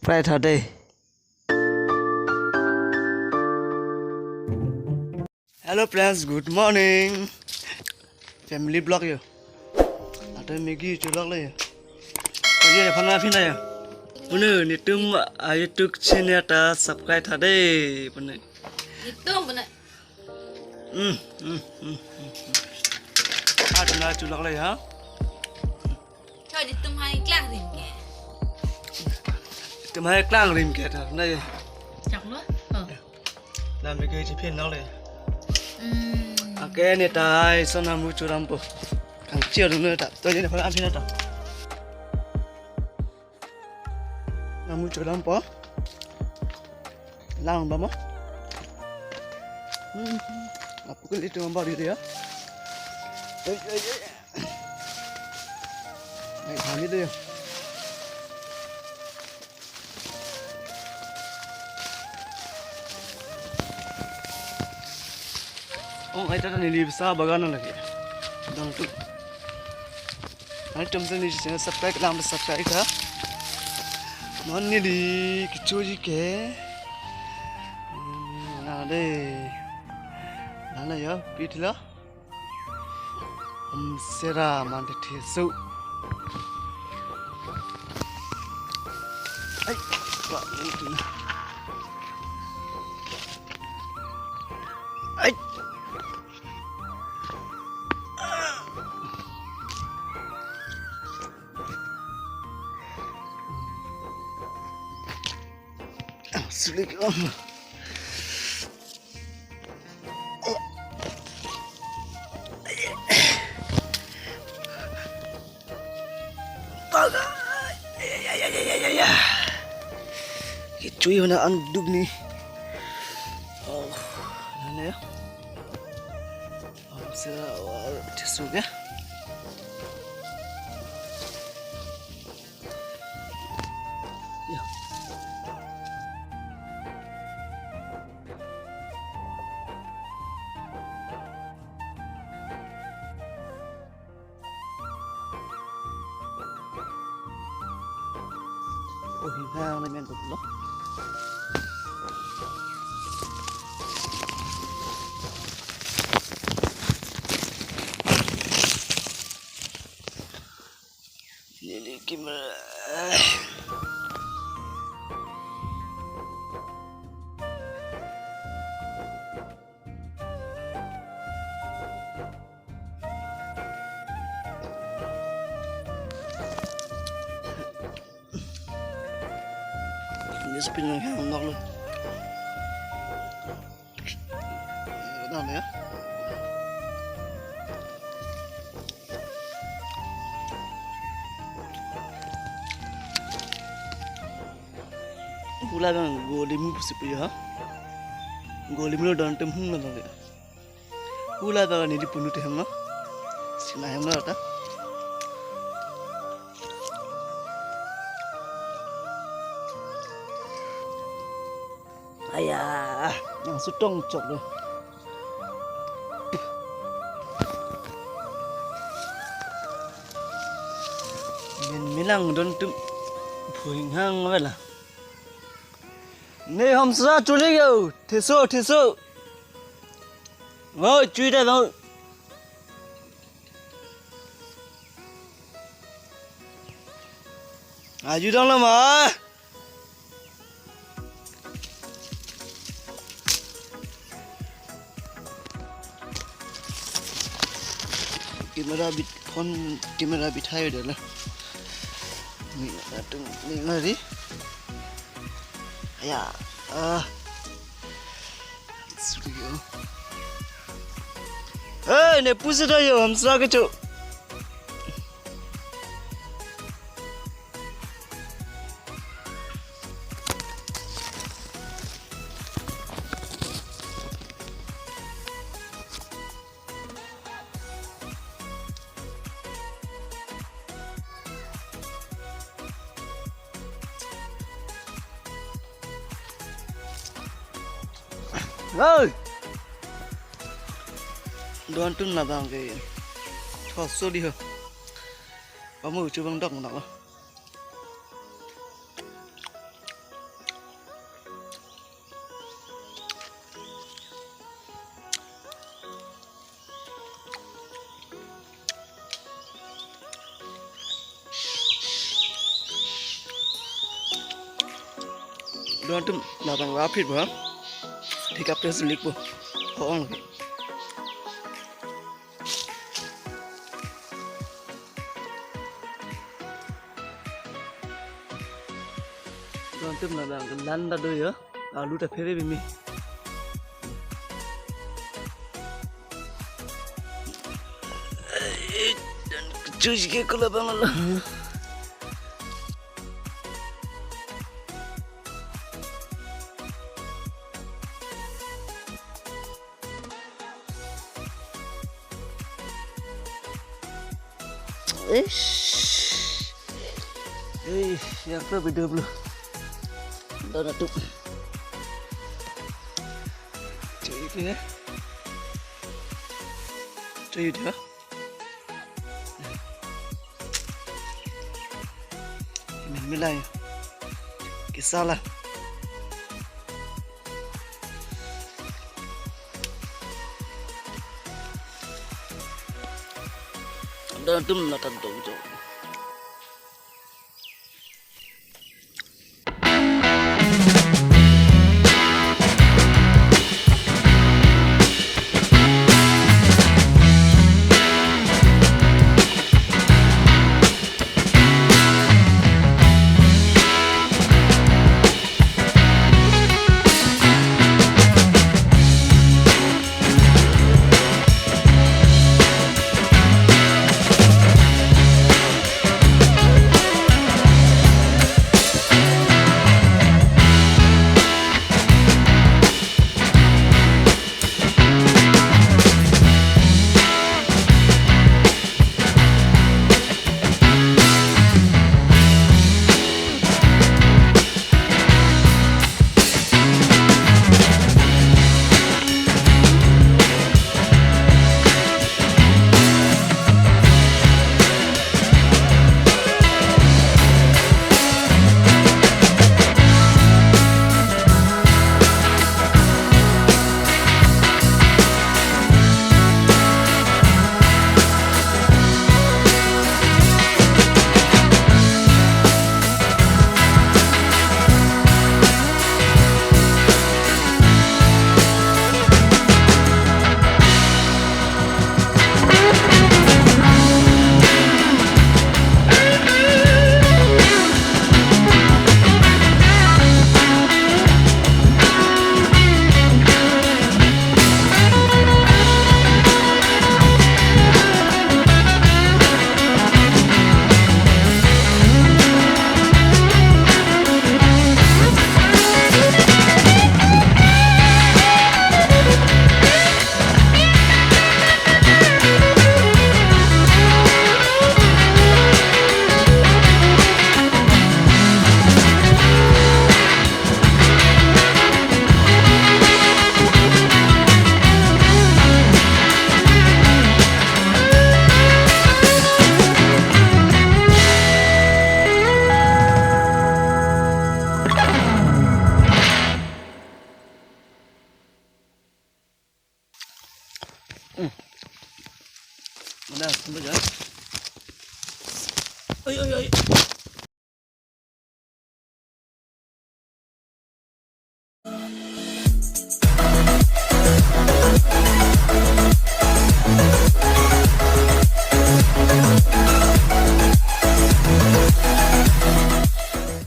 Friday. Hello friends, good morning. Family vlog ya. Ada Maggie vlog lah ya. Kaya ya phana phina ya. Bener ni tum YouTube channel ta subscribe thade bener. Itu bener. Ada na vlog lah ya. Cho di tum hai klang rim ke. Tum hai klang rim ke ta. Này. Chọc nữa. Làm cái chỉ phiền nó này. Cái này ta sao nào mua chỗ làm bộ. Càng chiều được nữa ta. Tôi đây là phải ăn phiền ta. Namu coba apa? Lang bama? Apa kali itu ambar itu ya? Ay, kami itu ya. Oh, ay tata nili besar baganan lagi. Dan tu. Ay tumsen ni channel subscribe lam subscribe ha. Mana ni kecuali ke? Mana deh? Mana ya? Pitlah. Serah mana tisu. Ay, pak ni tu. Ay. Sulit om. Bagai. Ya. Cuy mana anduk ni. Oh, mana ya? Serah tisu ya. Ya. Oh, hang ni main betul. Ini gimana? Ini spin yang hendak lu. Mana ya? Pula bang golim sepi ya. Golim lu dan temhung lah bang. Pula bang ni di punu teham lah. Sina hem lah ta. Ayah, yang sutong cok tu. Milang don tu puing hang apa lah? Ni hom sa curi kau, tisu. Oh, curi dah bang. Aju dong lah mah. Kamera bitai dah lah. Ni datang ni lagi. Ayah, studio. Ni pusat ayo, hamsa kecuk. Ơi, đoan trưng là bằng cái cho số đi hả? Có mùi chưa bằng đọc nào? Don tum na bang rapid ba. Take up this leak bo. Ho on. Don tum na bang landa do ya. Alu ta fere bimi. Dan cuci ke kula bang Allah. Yang tu beda pula. Dah nak tutup. Cuy ni eh. Cuy dia. Ini milai. Kisahlah. Dah tu nak tahu tu. Dah, sampai dah. Oi.